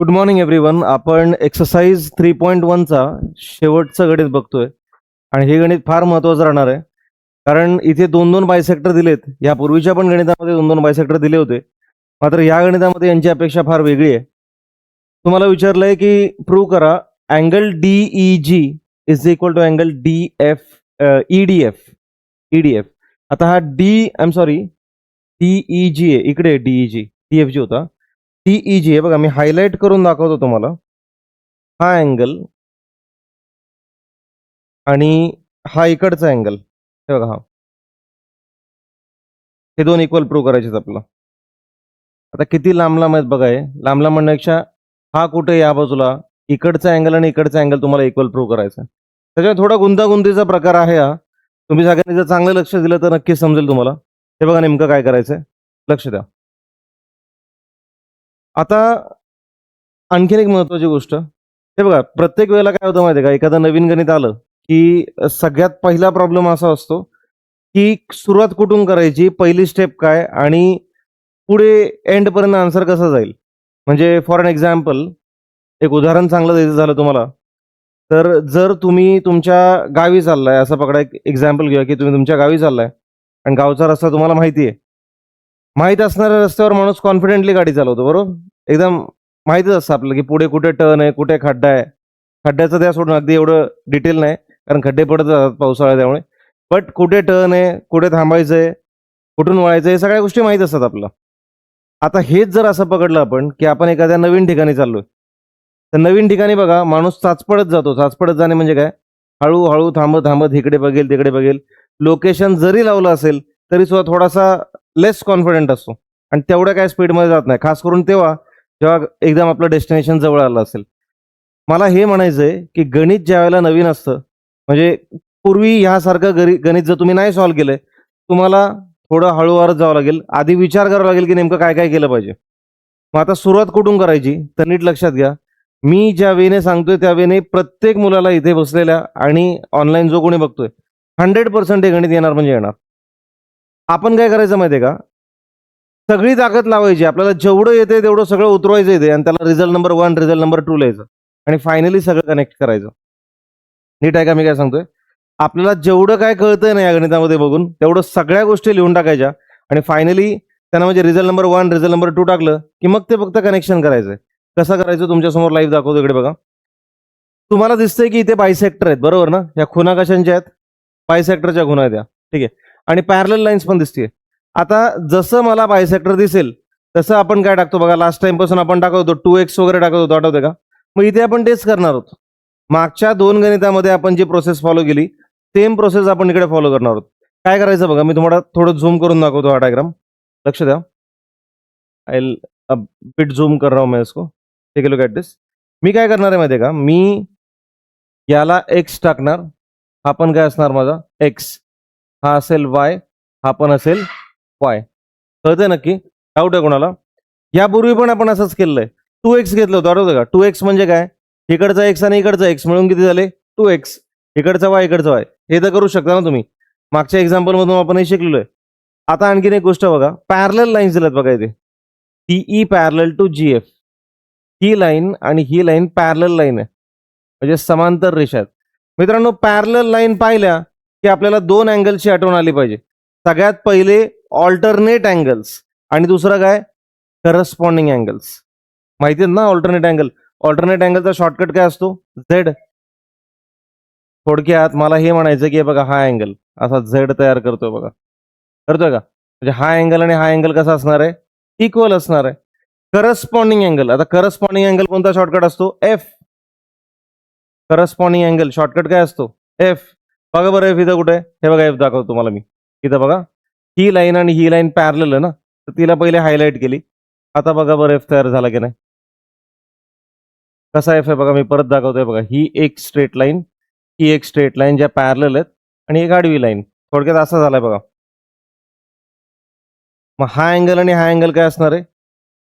Good morning everyone. आपण exercise 3.1 चा शेवटचं गणित बघतोय आणि हे गणित फार महत्वाचं राहणार आहे. कारण इथे दोन दोन बायसेक्टर दिलेत. या पूर्वीच्या पण गणितामध्ये दोन दोन बायसेक्टर दिले होते, मात्र या गणितामध्ये यांची अपेक्षा फार वेगळी आहे. तुम्हाला विचारलंय की प्रूव्ह करा angle DEG is equal to angle EDF. आता हा DEG आहे, इकडे DEG DFG होता. DEG आहे बघा, मी हायलाइट करून दाखवतो तुम्हाला. हा अँगल आणि हा इकडचा अँगल, हे बघा, हे दोन इक्वल प्रूव्ह करायचे आपल्याला. आता किती लांब लांब आहेत बघा. हे लांब लांब म्हणण्यापेक्षा हा कुठे या बाजूला इकडचा अँगल आणि इकडचा अँगल तुम्हाला इक्वल प्रूव्ह करायचा. त्याच्यामुळे थोडा गुंतागुंतीचा प्रकार आहे हा. तुम्ही सगळ्यांनी जर चांगलं लक्ष दिलं तर नक्कीच समजेल तुम्हाला. हे बघा नेमकं काय करायचंय, लक्ष द्या. आता आणखीन एक महत्वाची गोष्ट, हे बघा, प्रत्येक वेळेला काय होतं माहिती आहे का, एखादं नवीन गणित आलं की सगळ्यात पहिला प्रॉब्लेम असा असतो की सुरुवात कुठून करायची, पहिली स्टेप काय आणि पुढे एंड पर्यंत आन्सर कसं जाईल. म्हणजे फॉर एन एक्झाम्पल, एक उदाहरण चांगलं द्यायचं झालं तुम्हाला, तर जर तुम्ही तुमच्या गावी चाललाय, असं पकडा, एक एक्झाम्पल घेऊया की तुम्ही तुमच्या गावी चाललाय आणि गावचा रस्ता तुम्हाला माहिती आहे. माहीत असणाऱ्या रस्त्यावर माणूस कॉन्फिडेंटली गाडी चालवतो, बरोबर. एकदम माहितीच असतं आपल्याला की पुढे कुठे टर्न आहे, कुठे खड्डा आहे. खड्ड्याचं त्या सोडून अगदी एवढं डिटेल नाही, कारण खड्डे पडत जातात पावसाळ्यात, त्यामुळे. बट कुठे टर्न आहे, कुठे थांबायचंय, कुठून वळायचंय, सगळ्या गोष्टी माहीत असतात आपल्याला. आता हेच जर असं पकडलं आपण की आपण एखाद्या नवीन ठिकाणी चाललोय, तर नवीन ठिकाणी बघा माणूस चाचपडत जातो. चाचपडत जाणे म्हणजे काय, हळूहळू थांबत थांबत इकडे बघेल तिकडे बघेल. लोकेशन जरी लावलं असेल तरी सुद्धा थोडासा लेस कॉन्फिडंट असतो आणि तेवढ्या काय स्पीडमध्ये जात नाही, खास करून तेव्हा जेव्हा एकदम आपलं डेस्टिनेशन जवळ आलं असेल. मला हे म्हणायचंय की गणित ज्या वेळेला नवीन असतं, म्हणजे पूर्वी ह्यासारखं गणित जर तुम्ही नाही सॉल्व्ह केलंय, तुम्हाला थोडं हळूवारच जावं लागेल. आधी विचार करावा लागेल की नेमकं काय काय केलं पाहिजे. मग आता सुरुवात कुठून करायची, तर नीट लक्षात घ्या. मी ज्या वेने सांगतोय त्या वेने प्रत्येक मुलाला इथे बसलेल्या आणि ऑनलाईन जो कोणी बघतोय 100% हे गणित येणार म्हणजे येणार. आपण काय करायचं माहितीये का, सगळी ताकद लावायची. आपल्याला जेवढं येते तेवढं सगळं उतरवायचं येते आणि त्याला रिझल्ट नंबर 1, रिझल्ट नंबर 2 लिहायचं आणि फायनली सगळं कनेक्ट करायचं. नीट आहे का मी काय सांगतोय. आपल्याला जेवढं काय कळतंय ना या गणितामध्ये बघून, तेवढं सगळ्या गोष्टी लिहून टाकायच्या आणि फायनली त्यांना म्हणजे रिझल्ट नंबर 1, रिझल्ट नंबर 2 टाकलं की मग ते फक्त कनेक्शन करायचंय. कसं करायचं तुमच्यासमोर लाईव्ह दाखवतो. इकडे बघा, तुम्हाला दिसतंय की इथे बायसेक्टर आहेत, बरोबर ना. या खुणा कशांच्या आहेत, बायसेक्टरच्या खुणा आहेत या, ठीक आहे. आणि पॅरलल लाईन्स पण दिसते. आता जसं मला बायसेक्टर दिसेल तसं आपण काय टाकतो बघा, लास्ट टाइम पासून आपण टाकत होतो 2x वगैरे टाकत होतो, आठवते का. मग इथे आपण तेच करणार आहोत. मागच्या दोन गणितामध्ये आपण जी प्रोसेस फॉलो केली, सेम प्रोसेस आपण इकडे फॉलो करणार आहोत. काय करायचं बघा, मी तुम्हाला थोडं झूम करून दाखवतो हा डायग्राम. लक्ष द्या. आय बिट झूम कर रहा हूं मैं इसको. टेक अ लुक ॲट दिस. मी काय करणार आहे माहिती आहे का, मी याला x टाकणार. हा पण काय असणार माझा x, हा असेल y, हा पण असेल y. कळतंय नक्की, डाऊट आहे कोणाला. यापूर्वी पण आपण असंच केलंय. 2x घेतलं होतं, आठवतं का. 2x म्हणजे काय, इकडचा x आणि इकडचा x मिळून किती झाले 2x, इकडचा y इकडचा y. हे तर करू शकता ना तुम्ही, मागच्या एक्झाम्पल मधून आपण हे शिकलेलो आहे. आता आणखीन एक गोष्ट बघा, पॅरलल लाईन्स दिल्यात बघा इथे. TE parallel to GF. ही लाईन आणि ही लाईन पॅरलल लाईन आहे, म्हणजे समांतर रेषा आहेत. मित्रांनो, पॅरलल लाईन पाहिल्या की आपल्याला दोन अँगल्सची आठवण आली पाहिजे. सगळ्यात पहिले ऑल्टरनेट अँगल्स आणि दुसरं काय, करस्पॉन्डिंग अँगल्स. माहिती आहेत ना ऑल्टरनेट अँगल. ऑल्टरनेट अँगलचा शॉर्टकट काय असतो, झेड. थोडक्यात मला हे म्हणायचं की बघा, हा अँगल असा झेड तयार करतोय बघा, करतोय का. म्हणजे हा अँगल आणि हा अँगल कसा असणार आहे, इक्वल असणार आहे. करस्पॉन्डिंग अँगल, आता करस्पॉन्डिंग अँगल कोणता शॉर्टकट असतो, एफ. करस्पॉन्डिंग अँगल शॉर्टकट काय असतो, एफ. बघा बरं एफ इथं कुठे, हे बघा एफ दाखवतो तुम्हाला मी. इथं बघा, ही लाईन आणि ही लाईन पॅरलल आहे ना, तर तिला पहिले हायलाइट केली. आता बघा बरं एफ तयार झाला की नाही. कसा एफ आहे बघा, मी परत दाखवतोय बघा. ही एक स्ट्रेट लाईन, ही एक स्ट्रेट लाईन ज्या पॅरलल आहेत आणि एक आडवी लाईन. थोडक्यात असा झालाय बघा. मग हा अँगल आणि हा अँगल काय असणार आहे,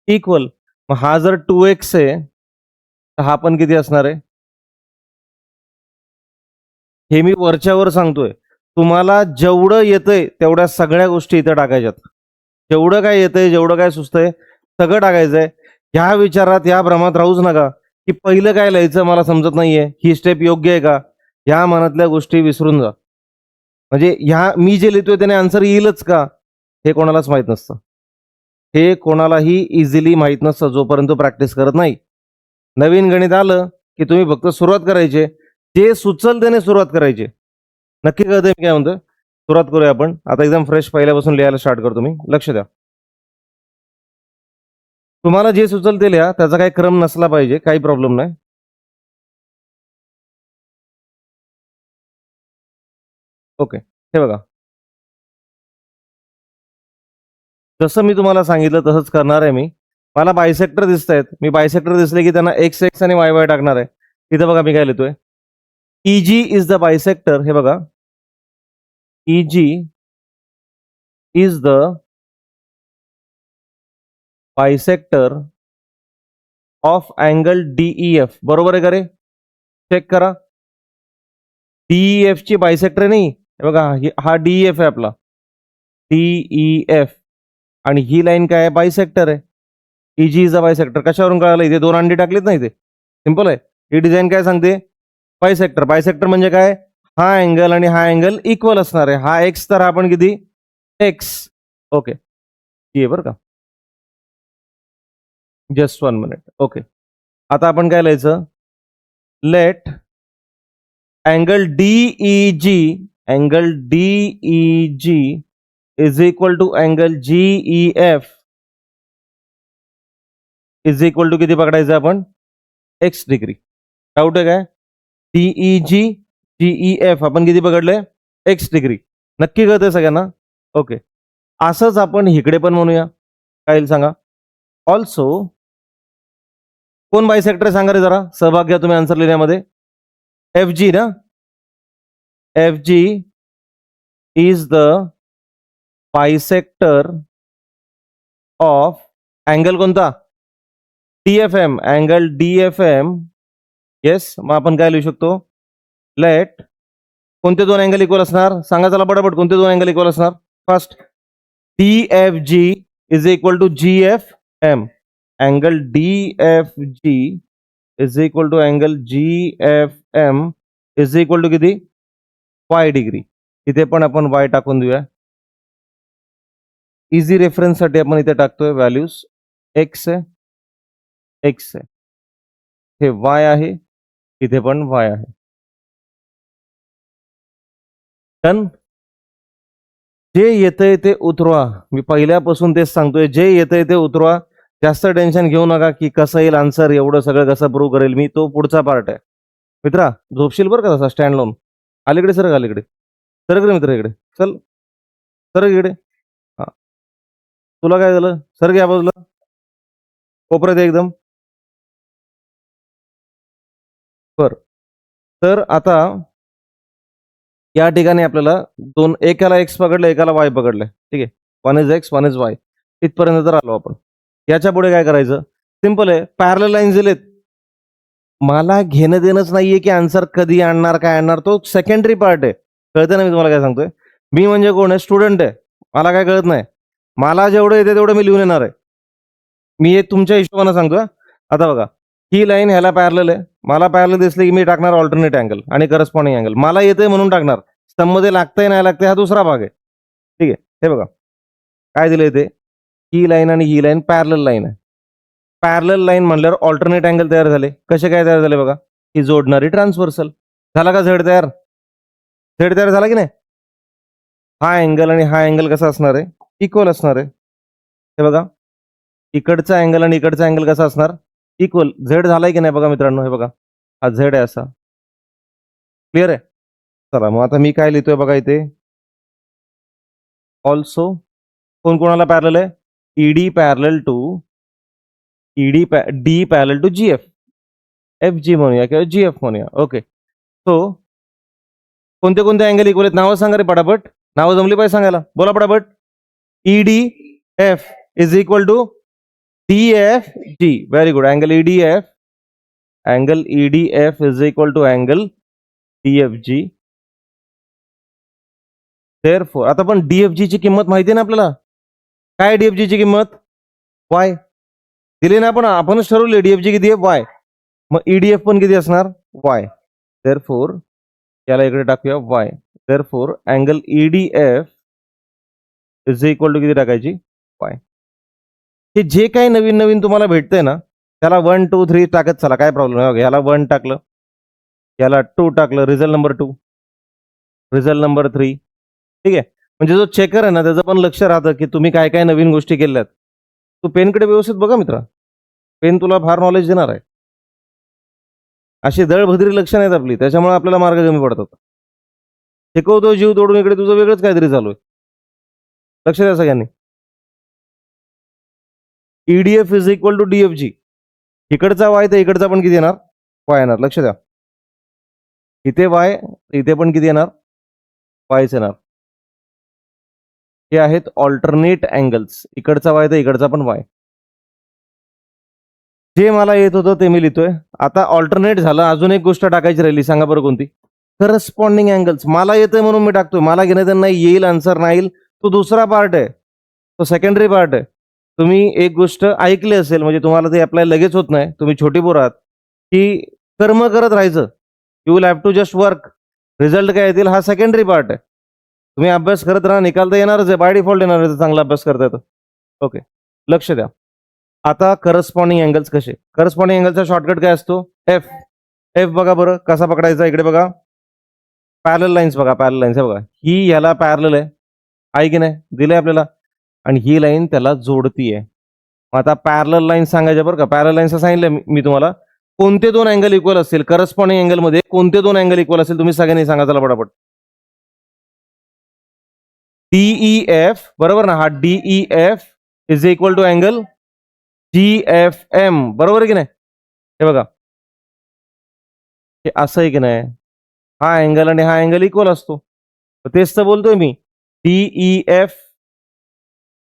इक्वल. मग हा जर 2x आहे तर हा पण किती असणार आहे. हे मी वरच्यावर सांगतोय, तुम्हाला जेवढं येतंय तेवढ्या सगळ्या गोष्टी इथं टाकायच्यात. जेवढं काय येतंय, जेवढं काय सुचतंय, सगळं टाकायचंय. ह्या विचारात या भ्रमात राहूच नका की पहिलं काय लिहायचं मला समजत नाहीये, ही स्टेप योग्य आहे का, ह्या मनातल्या गोष्टी विसरून जा. म्हणजे ह्या मी जे लिहितोय त्याने आन्सर येईलच का, हे कोणालाच माहित नसतं. हे कोणालाही इझिली माहित नसतं जोपर्यंत प्रॅक्टिस करत नाही. नवीन गणित आलं की तुम्ही फक्त सुरुवात करायची, जे सुचल त्याने सुरुवात करायची. नक्की कळतंय मी काय म्हणतोय? सुरुवात करूया आपण. आता एकदम फ्रेश पहिल्यापासून लिहायला स्टार्ट करतो मी. लक्ष द्या. तुम्हाला जे सुचल ते लिहा, त्याचा काही क्रम नसला पाहिजे, काही प्रॉब्लेम नाही. ओके, हे बघा. जसं मी तुम्हाला सांगितलं तसंच करणार आहे मी. मला बायसेक्टर दिसत आहेत. मी बायसेक्टर दिसले की त्यांना एक्स एक्स आणि वाय वाय टाकणार आहे. इथं बघा मी काय लिहितोय. EG is the bisector. हे बघा. EG is the bisector of angle DEF. बरोबर आहे का रे? चेक करा. DEF ची बायसेक्टर नाही. हे बघा हा DEF आहे आपला. DEF आणि ही लाईन काय आहे? बायसेक्टर आहे. EG is a bisector. कशावरून कळालं? इथे दोन अंडी टाकलीत ना इथे. सिंपल आहे. ही डिझाईन काय सांगते? बायसेक्टर. बायसेक्टर म्हणजे काय? हा अँगल आणि हा अँगल इक्वल असणार आहे. हा एक्स तर आपण किती? एक्स. ओके. ही आहे बरं का. Just 1 minute. ओके. आता आपण काय लिहायचं? Let angle DEG is equal to angle GEF is equal to किती पकडायचं आपण? X degree. डाऊट आहे काय? DEG GEF आपण किती पकडले? X degree. नक्की कळतंय सगळ्यांना? ओके. असंच आपण इकडे पण म्हणूया. काय येईल सांगा? ऑल्सो कोण बायसेक्टर सांगा रे जरा, सहभाग घ्या तुम्ही आन्सर लिहिण्यामध्ये. FG ना? FG is the bisector of angle कोणता? DFM. Angle DFM. येस. मग आपण काय लिहू शकतो? लेट कोणते दोन अँगल इक्वल असणार? सांगा चला पटापट. कोणते दोन अँगल इक्वल असणार? First DFG is equal to GFM. Angle DFG is equal to angle GFM is equal to किती? y degree. इथे पण आपण y टाकून देऊया. इझी रेफरन्ससाठी आपण इथे टाकतोय व्हॅल्यूज. एक्स आहे, एक्स आहे, हे y आहे, इथे पण y आहे. डन. जे येतंय ते उतरवा. मी पहिल्यापासून तेच सांगतोय, जे येतंय ते उतरवा. जास्त टेन्शन घेऊ नका की कसं येईल आन्सर, एवढं सगळं कसं प्रूव्ह करेल मी, तो पुढचा पार्ट आहे. मित्रा झोपशील बरं का तसा स्टँड लावून. अलीकडे सर, अलीकडे सर रे मित्र, इकडे चल, सर इकडे. हा, तुला काय झालं? सर घ्या बाजूला, कोपऱ्यात आहे एकदम. बर. तर आता या ठिकाणी आपल्याला दोन, एकाला एक्स पकडलं, एकाला वाय पकडलंय. ठीक आहे. One is x, one is why. इथपर्यंत तर आलो आपण. याच्या पुढे काय करायचं? सिंपल आहे. पॅरलल लाईन्स दिलेत. मला घेणं देणंच नाहीये की आन्सर कधी आणणार, काय आणणार, तो सेकंडरी पार्ट आहे. कळतं ना मी तुम्हाला काय सांगतोय? मी म्हणजे कोण आहे? स्टुडंट आहे. मला काय कळत नाही. मला जेवढं येते तेवढं मी लिहून येणार आहे. मी हे तुमच्या हिशोबाने सांगतो. आता बघा, ही लाईन ह्याला पॅरलल आहे. मला पॅरलल दिसले की मी टाकणार ऑल्टरनेट अँगल आणि करस्पॉन्डिंग अँगल. मला येतंय म्हणून टाकणार. स्तंभमध्ये लागतंय नाही लागतंय हा दुसरा भाग आहे. ठीक आहे. हे बघा काय दिलंय ते, ही लाईन आणि ही लाईन पॅरलल लाईन आहे. पॅरलल लाईन म्हणल्यावर ऑल्टरनेट अँगल तयार झाले. कसे काय तयार झाले बघा? ही जोडणारी ट्रान्सव्हर्सल. झाला का झेड तयार? झेड तयार झाला की नाही? हा अँगल आणि हा अँगल कसा असणार आहे? इक्वल असणार आहे. हे बघा, इकडचा अँगल आणि इकडचा अँगल कसा असणार? इक्वल. झेड झालाय की नाही बघा मित्रांनो? हे बघा, हा झेड आहे असा. क्लिअर आहे? चला मग आता मी काय लिहितोय बघा इथे. ऑल्सो कोण कोणाला पॅरलल आहे? ED parallel to D parallel to GF. FG म्हणूया किंवा GF म्हणूया. ओके. सो कोणते कोणते अँगल इक्वल आहेत? नावं सांगा रे पटापट. नावं जमली पाहिजे सांगायला. बोला पटापट. EDF is equal to DFG. Very good. Angle EDF, angle EDF is equal to angle DFG. Therefore आता पण DFG ची किंमत माहिती आहे ना आपल्याला? काय DFG ची किंमत? Y. दिले ना आपणच ठरवले डीएफजी किती आहे वाय, मग ईडीएफ पण किती असणार वाय. देअरफॉर याला इकडे टाकूया y. Therefore angle EDF is equal to किती टाकायची वाय. हे जे काही नवीन नवीन तुम्हाला भेटतंय ना त्याला 1 2 3 टाकत चला, काय प्रॉब्लेम आहे. याला 1 टाकलं, याला 2 टाकलं, रिझल्ट नंबर 2, रिझल्ट नंबर 3. ठीक आहे. म्हणजे जो चेकर आहे ना त्याचं पण लक्ष राहतं की तुम्ही काय काय नवीन गोष्टी केल्यात. तू पेनकडे व्यवस्थित बघा मित्रा, पेन तुला फार नॉलेज देणार आहे. अशी दळभद्री लक्षणं आहेत आपली, त्याच्यामुळे आपल्याला मार्ग कमी पडतात. शिकवतो जीव तोडून, इकडे तुझं वेगळंच काहीतरी चालू आहे. लक्ष द्या सगळ्यांनी. EDF is equal to DFG. इकडचा वाय तर इकडचा पण किती येणार वाय येणार. लक्ष द्या, इथे वाय इथे पण किती येणार वायच येणार. हे आहेत ऑल्टरनेट अँगल्स, इकडचा वाय तर इकडचा पण वाय. जे मला येत होतं ते मी लिहितोय. आता ऑल्टरनेट झालं, अजून एक गोष्ट टाकायची राहिली, सांगा बरं कोणती. Corresponding angles. मला येतंय म्हणून मी टाकतोय, मला घेणं त्यांना येईल आन्सर नाही येईल तो दुसरा पार्ट आहे, तो सेकंडरी पार्ट आहे. तुम्ही एक गोष्ट ऐकली असेल म्हणजे तुम्हाला ते अप्लाय लगेच होत नाही, तुम्ही छोटी पोरं आहात, की कर्म करत राहायचं. You will have to just work. Result काय येतील हा सेकंडरी पार्ट आहे. तुम्ही अभ्यास करत राहा, निकाल तर येणारच आहे, बाय डिफॉल्ट येणार आहे, चांगला अभ्यास करता येतो. ओके, लक्ष द्या. आता करस्पॉन्डिंग अँगल्स कसे. करस्पॉन्डिंग अँगलचा शॉर्टकट काय असतो एफ. एफ बघा बरं कसा पकडायचा, इकडे बघा पॅरल लाईन्स बघा, पॅरल लाईन्स आहे बघा, ही याला पॅरल आहे की नाही, दिलंय आपल्याला, आणि ही लाईन त्याला जोडतीये. आता पॅरल लाईन सांगायच्या बरं का, पॅरल लाईन्स सांगितलं मी तुम्हाला. कोणते दोन अँगल इक्वल असतील करस्पॉन्डिंग अँगल मध्ये, कोणते दोन अँगल इक्वल असतील तुम्ही सगळ्यांनी सांगा चला पटापट. डीईएफ बरोबर ना, हा DEF is equal to angle GFM, बरोबर आहे की नाही. हे बघा हे असं आहे की नाही, हा अँगल आणि हा अँगल इक्वल असतो, तेच तर बोलतोय मी. डीईएफ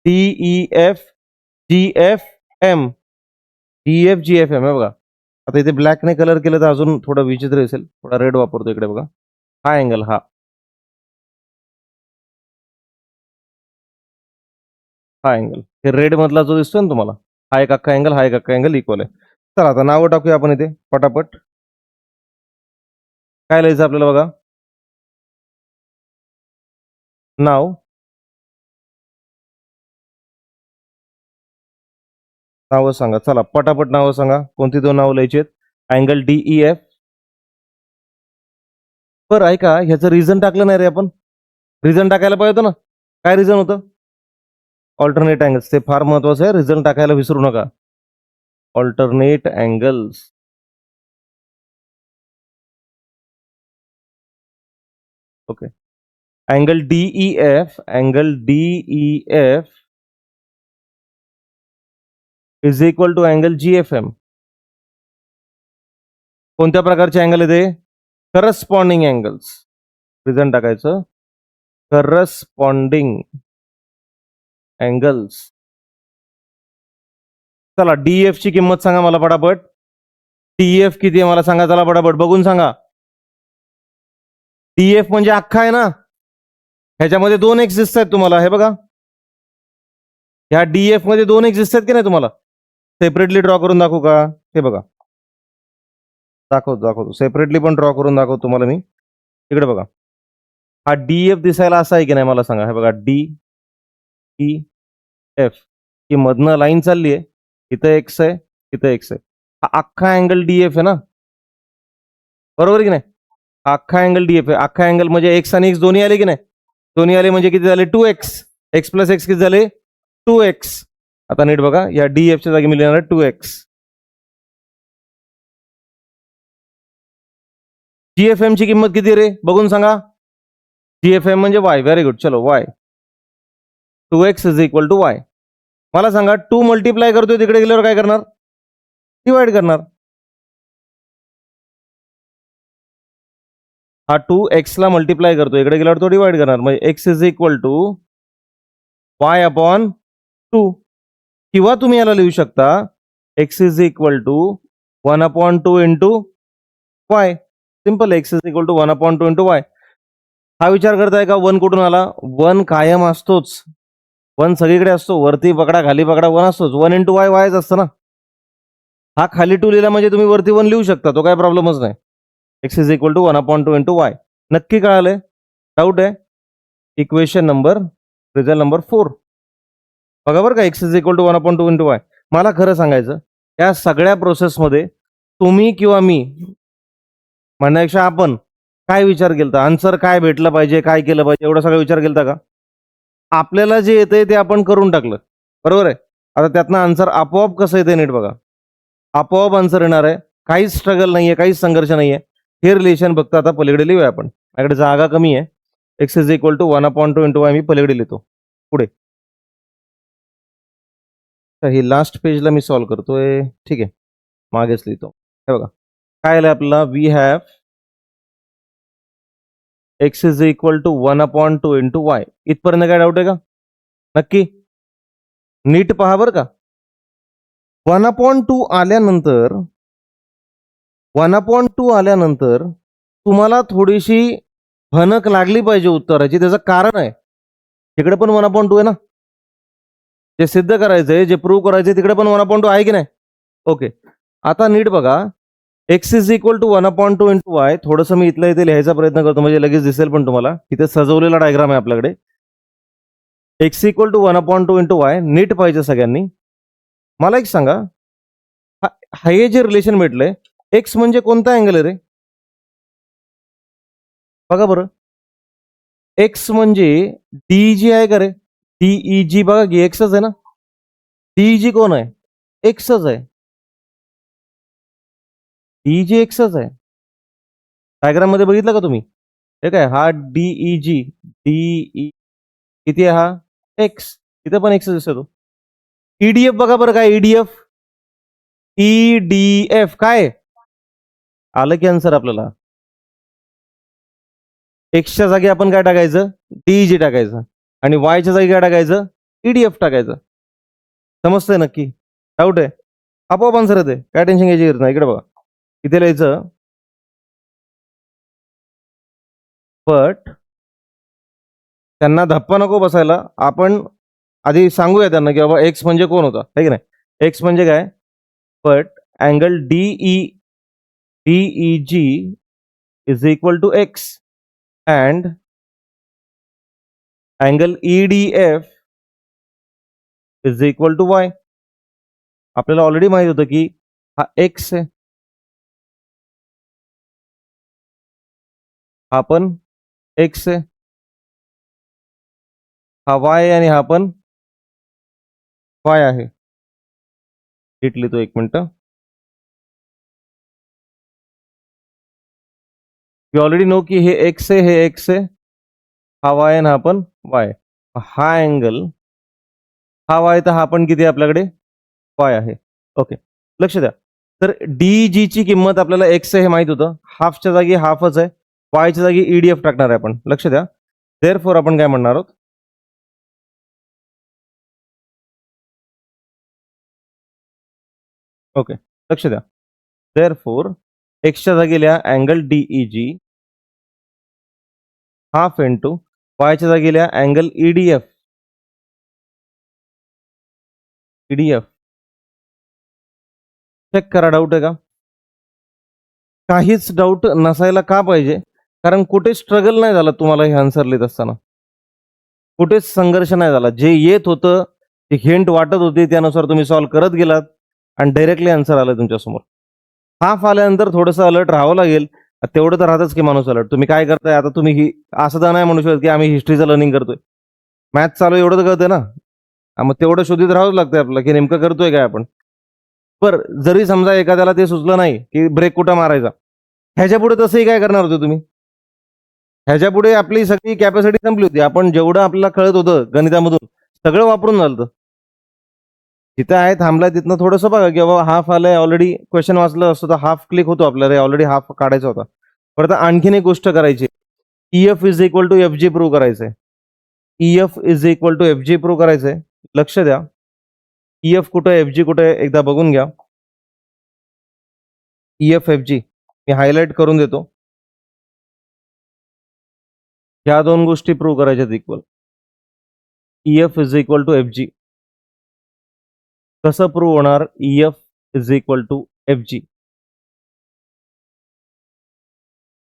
डीईएफ जीएफएम, जीएफ जीएफएम आहे बघा. आता इथे ब्लॅकने कलर केलं तर अजून थोडं विचित्र असेल, थोडा रेड वापरतो इकडे बघा. हा अँगल हा हा अँगल, हे रेड मधला जो दिसतोय ना तुम्हाला, हा एक अख्खा अँगल, हा एक अख्खा अँगल इक्वल आहे. चला आता नावं टाकूया आपण इथे पटापट. काय लिहायचं आपल्याला बघा, नाव नावं सांगा चला पटापट, नावं सांगा कोणती दोन नावं लिहायची आहेत. Angle DEF. बरं ऐका, ह्याचं रिझन टाकलं नाही रे आपण, रिझन टाकायला पाहिजे होतं ना. काय रिझन होतं, ऑल्टरनेट अँगल्स, ते फार महत्वाचं आहे, रिझन टाकायला विसरू नका. Alternate angles. Okay, angle DEF, angle DEF is equal to angle GFM. कोणत्या प्रकारचे अँगल आहे ते, करस्पॉन्डिंग अँगल्स. रिझन टाकायचं करस्पॉन्डिंग अँगल्स. चला डीएफ ची किंमत सांगा मला पटापट. डीएफ किती आहे मला सांगा चला पटापट, बघून सांगा. डीएफ म्हणजे अख्खा आहे ना, ह्याच्यामध्ये दोन एक्स दिसत आहेत तुम्हाला, हे बघा ह्या डीएफ मध्ये दोन एक्स दिसत आहेत की नाही तुम्हाला. सेपरेटली ड्रॉ करून दाखवू का, हे बघा दाखवतो दाखवतो, सेपरेटली पण ड्रॉ करून दाखवतो तुम्हाला मी. इकडे बघा, हा डीएफ दिसायला असा आहे की नाही मला सांगा. हे बघा डी ई एफ, ही मधनं लाईन चालली आहे, इथं एक्स आहे इथं एक्स आहे, हा अख्खा अँगल डीएफ आहे ना, बरोबर की नाही. हा अख्खा अँगल डीएफ आहे. अख्खा अँगल म्हणजे एक्स आणि एक्स दोन्ही आले की नाही, दोन्ही आले म्हणजे किती झाले 2x. एक्स प्लस एक्स किती झाले 2x. आता नीट बघा, या डीएफच्या जागी मी लिहिणार आहे 2x. जीएफएम ची किंमत किती रे बघून सांगा. जीएफएम म्हणजे वाय, व्हेरी गुड, चलो y. 2x is equal to y. मला सांगा 2 मल्टिप्लाय करतोय तिकडे गेल्यावर काय करणार, डिवाइड करणार. हा 2x ला मल्टिप्लाय करतो, इकडे गेल्यावर तो डिवाइड करणार, म्हणजे x is equal to y upon 2. किंवा तुम्ही याला लिहू शकता x is equal to 1 upon 2 into y. Simple, x is equal to 1 upon 2 into y. हा विचार करताय का 1 कुठून आला, 1 कायम असतोच, 1 सगळीकडे असतो, वरती पकडा खाली पकडा 1 असतोच, 1 इंटू वाय वायच असतं ना. हा खाली 2 लिहिला म्हणजे तुम्ही वरती 1 लिहू शकता, तो काय प्रॉब्लेमच नाही. x is equal to 1/2 into y. नक्की कळालंय? डाऊट आहे? इक्वेशन नंबर रिझल्ट नंबर 4 बघा बरं का, x is equal to 1/2 into y. मला खरं सांगायचं, या सगळ्या प्रोसेसमध्ये तुम्ही किंवा मी म्हणण्यापेक्षा आपण काय विचार केलता, आन्सर काय भेटलं पाहिजे, काय केलं पाहिजे, एवढा सगळा विचार केलता का? आपल्याला जे येतंय ते आपण करून टाकलं, बरोबर आहे. आता त्यातनं आन्सर आपोआप कसं येते नीट बघा. आपोआप आन्सर येणार आहे. काहीच स्ट्रगल नाहीये, काहीच संघर्ष नाहीये. हे रिलेशन फक्त आता पलीकडे लिहूया आपण. माझ्याकडे जागा कमी आहे. x is equal to 1/2 into y मी पलीकडे लिहितो. पुढे तर हे लास्ट पेजला मी सॉल्व्ह करतोय. ठीक आहे, मागेच लिहितो. हे बघा काय आलं आपल्याला, we have x is equal to 1/2 into y. इथपर्यंत काय डाऊट आहे का? नक्की नीट पहा बरं का. 1/2 आल्यानंतर 1/2 आल्यानंतर तुम्हाला थोडीशी भनक लागली पाहिजे उत्तराची. त्याचं कारण आहे, तिकडे पण 1/2 आहे ना. जे सिद्ध करायचंय, जे प्रूव्ह करायचंय तिकडे पण 1/2 आहे की नाही? ओके, आता नीट बघा. x is equal to 1/2 into y. थोडंसं मी इथल्या इथे लिहायचा प्रयत्न करतो म्हणजे लगेच दिसेल पण तुम्हाला. इथे सजवलेला डायग्राम आहे आपल्याकडे. x equal to 1/2 into y. नीट पाहिजे सगळ्यांनी. मला एक सांगा, हे जे रिलेशन भेटलंय, एक्स म्हणजे कोणता अँगल आहे रे? बघा बरं, एक्स म्हणजे डीजी आहे का रे? डीईजी बघा की एक्सच आहे ना. डीजी कोण आहे? एक्सच आहे. डीजी एक्सच आहे. डायग्राम मध्ये बघितलं का तुम्ही? हे काय, हा डीईजी डीई किती आहे? हा एक्स. इथे पण एक्स दिसतो. ईडीएफ बघा बरं, काय ईडीएफ? ईडीएफ काय आलं की आन्सर आपल्याला. एक्सच्या जागी आपण काय टाकायचं? डीईजी टाकायचं. आणि वायच्या जागी काय टाकायचं? ईडीएफ टाकायचं. समजतंय नक्की? डाऊट आहे? आपोआप आन्सर येते, काय टेन्शन घ्यायची गरज नाही. इकडे बघा, इथे लिहायचं बट त्यांना धप्पा नको बसायला. आपण आधी सांगूया त्यांना की बाबा एक्स म्हणजे कोण होता, है की नाही. एक्स म्हणजे काय? But angle DEG is equal to x and angle EDF is equal to y. आपल्याला ऑलरेडी माहित होतं की हा एक्स आहे, हा पण एक्स आहे, हा वाय आणि हा पण वाय आहे. नीट लिहितो, एक मिनिट. वी ऑलरेडी नो की हे एक्स आहे, हे एक्स आहे, हा वाय आणि हा पण वाय. हा अँगल हा वाय, तर हा पण किती आपल्याकडे? वाय आहे. ओके, लक्ष द्या. तर डीजी ची किंमत आपल्याला एक्स आहे हे माहित होतं. हाफच्या जागी हाफच आहे, वायच्या जागी ईडीएफ टाकणार आहे आपण. लक्ष द्या. देअरफॉर आपण काय म्हणणार आहोत? ओके, लक्ष द्या. देअरफॉर एक्सच्या जागी लिहा अँगल डीईजी हाफ इंटू वायच्या जागी लिहा अँगल ईडीएफ. ईडीएफ चेक करा. डाऊट आहे का? काहीच डाऊट नसायला का पाहिजे? कारण कुठे स्ट्रगल नाही झाला तुम्हाला हे आन्सर लिहित असताना. कुठेच संघर्ष नाही झाला. जे येत होतं, ते हिंट वाटत होती, त्यानुसार तुम्ही सॉल्व्ह करत गेलात आणि डायरेक्टली आन्सर आलं तुमच्यासमोर. हाफ आल्यानंतर थोडंसं अलर्ट राहावं लागेल. तेवढं तर राहतच की माणूस अलर्ट. तुम्ही काय करताय आता? तुम्ही असं तर नाही म्हणू शकत की आम्ही हिस्ट्रीचं लर्निंग करतोय. मॅथ चालू एवढं तर कळतंय ना. मग तेवढं शोधित राहावंच लागतंय आपल्याला की नेमकं करतोय काय आपण. बरं, जरी समजा एखाद्याला ते सुचलं नाही की ब्रेक कुठं मारायचा, ह्याच्या पुढे तसंही काय करणार होते तुम्ही? ह्याच्या पुढे आपली सगळी कॅपॅसिटी संपली होती. आपण जेवढं आपल्याला कळत होतं गणितामधून सगळं वापरून झालं. जिथं आहे थांबलाय तिथनं थोडंसं बघा की बाबा हाफ आलंय. ऑलरेडी क्वेश्चन वाचलं असतं तर हाफ क्लिक होतो आपल्याला. ऑलरेडी हाफ काढायचा होता. परत आणखीन एक गोष्ट करायची, EF is equal to F G prove करायचंय. EF is equal to F G prove करायचंय. लक्ष द्या, ईएफ कुठं एफ जी कुठं आहे एकदा बघून घ्या. ईएफ एफ जी मी हायलाइट करून देतो. ह्या दोन गोष्टी प्रूव्ह करायच्यात equal. EF is equal to F G कसं प्रूव्ह होणार? EF is equal to F G.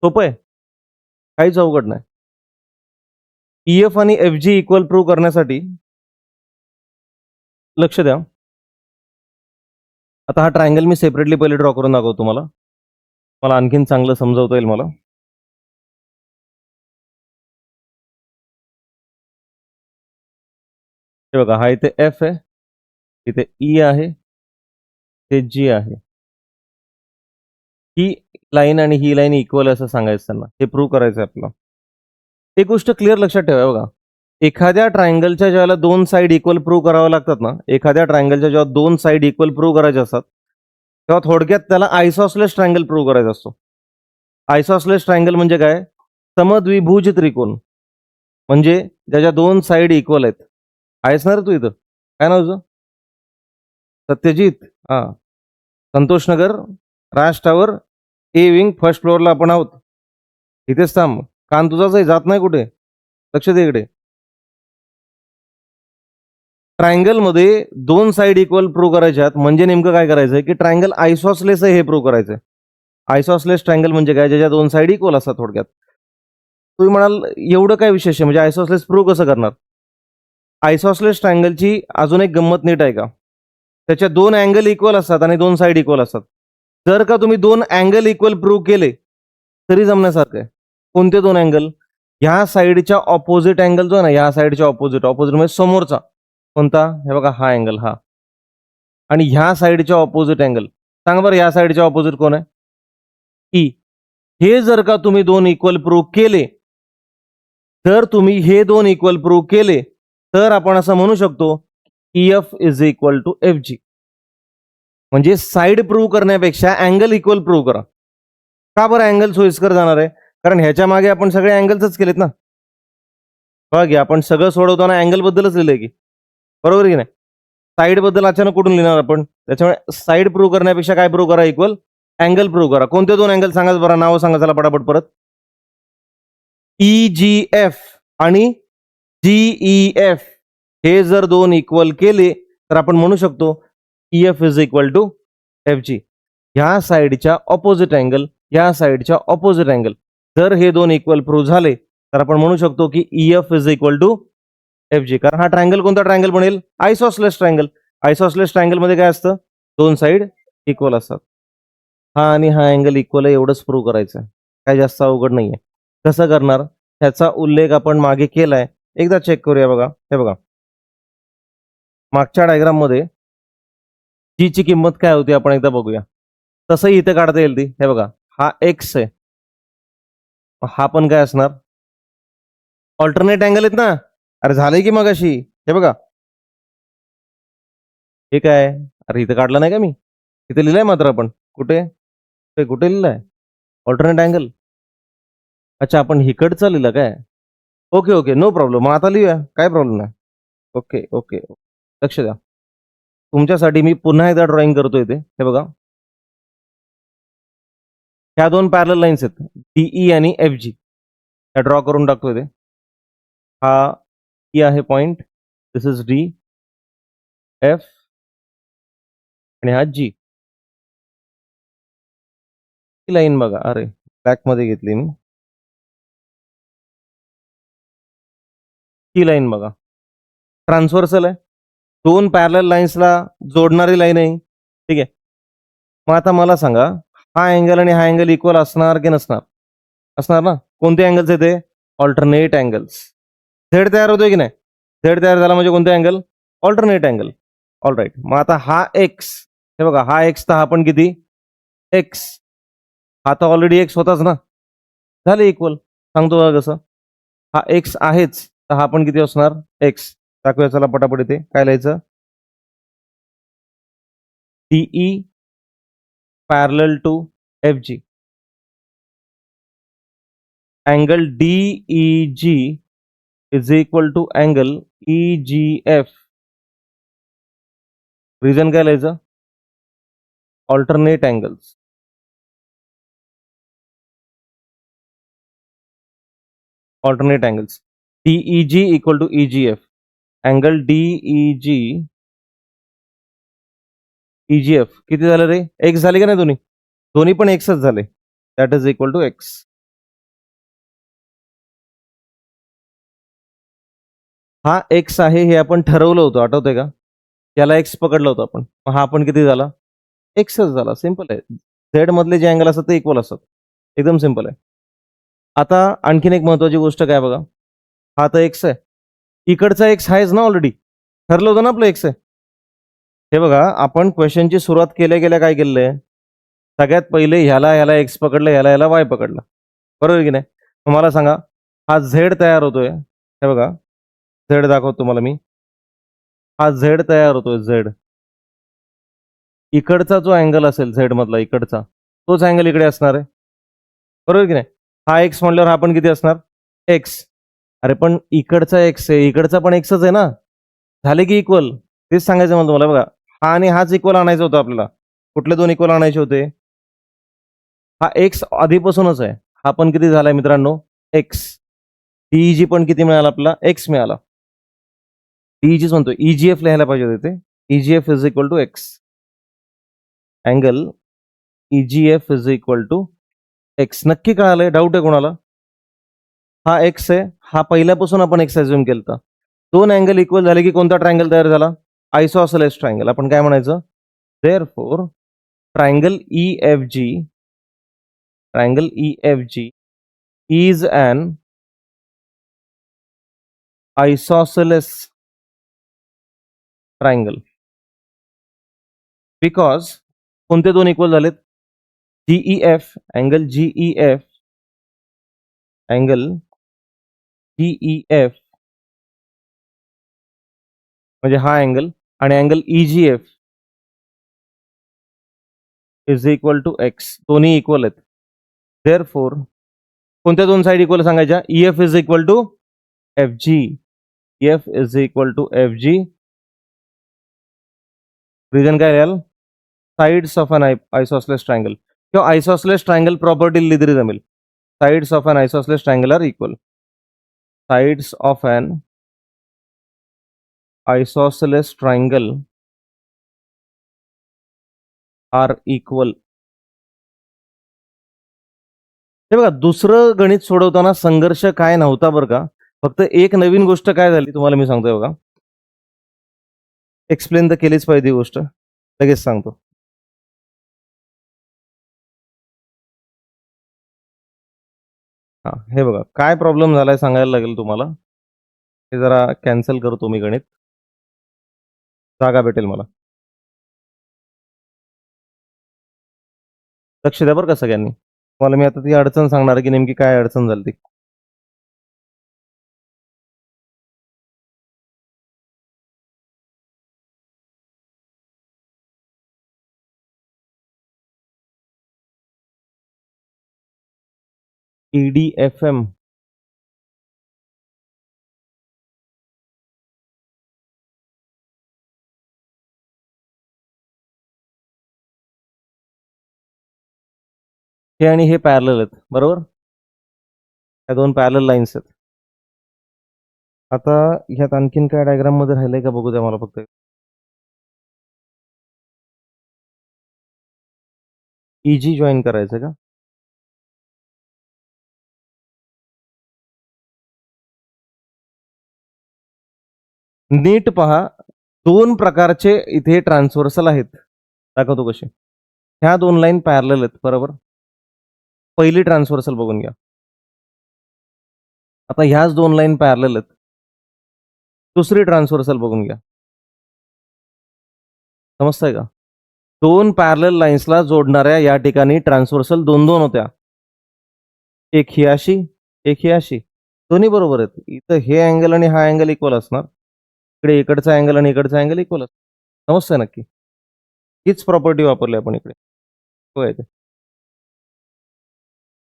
सोपं आहे, काहीच अवघड नाही. EF आणि FG इक्वल प्रूव्ह करण्यासाठी लक्ष द्या. आता हा ट्रायंगल मी सेपरेटली पहिले ड्रॉ करून दाखवतो तुम्हाला. मला आणखीन चांगलं समजावता येईल मला. हे बघा, हा इथे F आहे, इथे E आहे, ते G आहे. ही लाईन आणि ही लाईन इक्वल असं सांगायचं त्यांना, हे प्रूव्ह करायचं आहे आपल्याला. एक गोष्ट क्लिअर लक्षात ठेवा बघा, एखाद्या ट्रायंगलच्या ज्याला दोन साईड इक्वल प्रूव्ह करावं लागतात ना, एखाद्या ट्रायंगलच्या जेव्हा दोन साईड इक्वल प्रूव्ह करायचे असतात, तेव्हा थोडक्यात त्याला आयसोसलेस ट्रायंगल प्रूव्ह करायचा असतो. आयसोसलेस ट्रायंगल म्हणजे काय? समद्विभुज त्रिकोण, म्हणजे ज्याच्या दोन साईड इक्वल आहेत. आहेस ना रे तू इथं? काय नाव तुझं? सत्यजित. हा, संतोषनगर, राज टावर, ए विंग, फर्स्ट फ्लोअरला आपण आहोत. इथेच थांब, कान तुझाच आहे, जात नाही कुठे. लक्ष दे इकडे. ट्रायंगल मध्ये दोन साईड इक्वल प्रूव्ह करायच्यात, म्हणजे नेमकं काय करायचंय की ट्रायंगल आयसोसलेस आहे हे प्रूव्ह करायचंय. आयसोसलेस ट्रायंगल म्हणजे काय? ज्याच्या दोन साईड इक्वल असतात थोडक्यात. तुम्ही म्हणाल एवढं काय विशेष आहे, म्हणजे आयसोसलेस प्रूव्ह कसं करणार? आयसोसलेस ट्रायंगलची अजून एक गंमत नीट आहे का, त्याच्या दोन अँगल इक्वल असतात आणि दोन साईड इक्वल असतात. जर का तुम्ही दोन अँगल इक्वल प्रूव्ह केले तरी जमण्यासारखं आहे. कोणते दोन अँगल? ह्या साईडच्या ऑपोजिट अँगल जो आहे ना, ह्या साईडच्या ऑपोजिट म्हणजे समोरचा कोणता? हे बघा, हा अँगल, हा. आणि ह्या साईडच्या ऑपोजिट अँगल, सांगा बरं, ह्या साईडच्या ऑपोजिट कोण आहे? ई. हे जर का तुम्ही दोन इक्वल प्रूव्ह केले, जर तुम्ही हे दोन इक्वल प्रूव्ह केले, तर आपण असं म्हणू शकतो EF is equal to FG. म्हणजे साईड प्रूव्ह करण्यापेक्षा अँगल इक्वल प्रूव्ह करा. का बरं अँगल सोयीस्कर जाणार आहे? कारण ह्याच्या मागे आपण सगळे अँगल्सच केलेत ना. बघा की आपण सगळं सोडवताना अँगल बद्दलच लिहिलंय की, बरोबर की नाही? साईड बद्दल अचानक कुठून लिहिणार आपण? त्याच्यामुळे साईड प्रूव्ह करण्यापेक्षा काय प्रूव्ह करा? इक्वल अँगल प्रूव्ह करा. कोणते दोन अँगल सांगा बरं, नाव सांगा चला पटापट परत. EGF आणि GEF हे जर दोन इक्वल केले तर आपण म्हणू शकतो EF is equal to FG. ह्या साईडच्या ऑपोजिट अँगल, या साईडच्या ऑपोजिट अँगल, जर हे दोन इक्वल प्रूव्ह झाले तर आपण म्हणू शकतो की EF is equal to FG. कारण हा ट्रायंगल कोणता ट्रायंगल बनेल? आयसोसलेस ट्रायंगल. आयसोसलेस ट्रायंगल मध्ये काय असतं? दोन साईड इक्वल असतात. हा आणि हा अँगल इक्वल आहे एवढंच प्रूव्ह करायचं आहे, काही जास्त अवघड नाहीये. कसं करणार? ह्याचा उल्लेख आपण मागे केलाय, एकदा चेक करूया. बघा, हे बघा, मागच्या डायग्राम मध्ये जी ची किंमत काय होती आपण एकदा बघूया. तसंही इथे काढता येईल ती. हे बघा, हा एक्स आहे, हा पण काय असणार? ऑल्टरनेट अँगल आहेत ना. अरे झालंय की मग अशी, हे बघा, हे काय? अरे इथं काढलं नाही का मी? इथे लिहिलंय मात्र आपण. कुठे कुठे लिहिलंय? Alternate angle. अच्छा, आपण हिकडचा लिहिलं काय? Okay okay, no problem. मग आता लिहूया, काय प्रॉब्लेम नाही. ओके ओके, लक्ष द्या. तुमच्यासाठी मी पुन्हा एकदा ड्रॉइंग करतोय ते. हे बघा, ह्या दोन पॅरलल लाईन्स आहेत, DE आणि FG. ह्या ड्रॉ करून टाकतोय ते. हा E आहे point, this is D, F आणि हा G. ही लाईन बघा, अरे ब्लॅक मध्ये घेतली मी. ही लाईन बघा, ट्रान्सव्हर्सल आहे, दोन पॅरलल लाईन्सला जोडणारी लाईन आहे. ठीक आहे. मग आता मला सांगा, हा अँगल आणि हा अँगल इक्वल असणार की नसणार? असणार ना. कोणते अँगल्स आहेत ते? Alternate angles. झेड तयार होतोय की नाही? झेड तयार झाला म्हणजे कोणते angle? Alternate angle. All right. मग आता हा एक्स, हे बघा, हा एक्स तर हा पण किती? एक्स. हा तर ऑलरेडी एक्स होताच ना, झाले इक्वल. सांगतो बघा कसं. हा एक्स आहेच, तर हा पण किती असणार? एक्स. टाकूया चला पटापट. इथे काय लिहायचं? DE parallel to FG. Angle DEG is equal to angle EGF. Reason काय लिहायचं? Alternate angles. Alternate angles. DEG equal to EGF. Angle DEG EGF किती झालं रे? एक्स झाले का नाही दोन्ही? दोन्ही पण एक्सच झाले. That is equal to x. हा एक्स आहे हे आपण ठरवलं होतं, आठवतंय का? याला एक्स पकडलं होतं आपण. हा पण किती झाला? एक्सच झाला. सिंपल आहे. झेड मधले जे अँगल असतात ते इक्वल असतात. एकदम सिंपल आहे. आता आणखीन एक महत्वाची गोष्ट काय बघा, हा तर एक्स आहे, इकडचा एक्स आहेच ना ऑलरेडी, ठरलं होतं ना आपलं एक्स आहे. हे बघा, आपण क्वेश्चनची सुरुवात केल्या केल्या काय केलंय, सगळ्यात पहिले ह्याला एक्स पकडलं, ह्याला वाय पकडलं, बरोबर की नाही? मला सांगा, हा झेड तयार होतोय, हे बघा झेड दाखवतो तुम्हाला मी, हा झेड तयार होतोय झेड. इकडचा जो अँगल असेल झेड मधला इकडचा, तोच अँगल इकडे असणार आहे, बरोबर की नाही? हा एक्स म्हणल्यावर हा पण किती असणार? एक्स. अरे पण इकडचा एक्स आहे, इकडचा पण एक्सच आहे ना, झाले की इक्वल. तेच सांगायचं मला तुम्हाला. बघा, हा आणि हाच इक्वल आणायचा होता आपल्याला. कुठले दोन इक्वल आणायचे होते? हा एक्स आधीपासूनच आहे, हा पण किती झालाय मित्रांनो? एक्स. टीईजी पण किती मिळाला आपला? एक्स मिळाला. टीईजीच म्हणतो, EGF लिहायला पाहिजे होते ते. EGF is equal to x. Angle EGF is equal to x. नक्की कळालंय? डाऊट आहे कोणाला? हा एक्स आहे, हा पहिल्यापासून आपण एक्स अज्युम केलता. दोन अँगल इक्वल झाले की कोणता ट्रायंगल तयार झाला? Isosceles triangle. आपण काय म्हणायचं? Therefore triangle EFG is an isosceles triangle because कोणते दोन इक्वल झालेत? GEF, अँगल GEF म्हणजे हा अँगल, आणि angle EGF is equal to x. दोन्ही इक्वल आहेत. देअरफॉर कोणत्या दोन साईड इक्वल सांगायच्या? EF is equal to FG. EF is equal to FG. Reason काय याल? Sides of an isosceles triangle किंवा आयसोसेलेस ट्रायंगल प्रॉपर्टी लिहिली तरी जमेल. Sides of an isosceles triangle are equal. Sides of an isosceles triangle are equal. हे बघा, दुसरं गणित सोडवताना संघर्ष काय नव्हता बरं का. फक्त एक नवीन गोष्ट काय झाली तुम्हाला मी सांगतोय बघा. एक्सप्लेन तर केलीच पाहिजे गोष्ट, लगेच सांगतो. हा, हे बघा काय प्रॉब्लेम झालाय सांगायला लागेल तुम्हाला. हे जरा कॅन्सल करतो मी गणित, जागा भेटेल मला. लक्ष द्या बरं का सगळ्यांनी. मला मी आता ती अडचण सांगणार की नेमकी काय अडचण झाली ती. EDFM हे आणि हे पॅरलल आहेत, बरोबर? या दोन पॅरलल लाईन्स आहेत. आता ह्यात आणखीन काय डायग्राम मध्ये राहिलंय का बघू द्या मला फक्त. EG जॉईन करायचं का? नीट पहा, दोन प्रकारचे इथे ट्रान्सव्हर्सल आहेत, दाखवतो कसे. ह्या दोन लाईन पॅरलल आहेत, बरोबर? पहिली ट्रान्सव्हर्सल बघून घ्या. आता ह्याच दोन लाईन पॅरलल आहेत. दुसरी ट्रान्सव्हर्सल बघून घ्या. समजतंय का? दोन पॅरलल लाईन्सला जोडणाऱ्या या ठिकाणी ट्रान्सव्हर्सल दोन दोन होत्या. एक ही अशी, एक ही अशी, दोन्ही बरोबर आहेत. इथं हे अँगल आणि हा अँगल इक्वल असणार, इकडे इकडचा अँगल आणि इकडचा अँगल इक्वल असणार. समजतंय नक्की? हीच प्रॉपर्टी वापरली आपण इकडे. होय,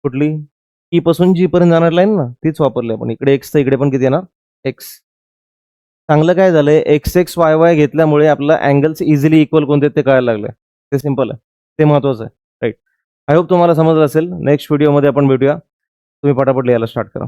कुठली? ई पासून जी पर्यंत जाणार लाईन ना, तीच वापरली आपण इकडे. एक्स तर इकडे पण किती येणार? एक्स. चांगलं काय झालंय, XXYY घेतल्यामुळे आपलं अँगल्स इझिली इक्वल कोणते ते कळायला लागले. ते सिंपल आहे, ते महत्वाचं आहे. राईट. आय होप तुम्हाला समजलं असेल. नेक्स्ट व्हिडिओमध्ये आपण भेटूया. तुम्ही पटापट लिहायला स्टार्ट करा.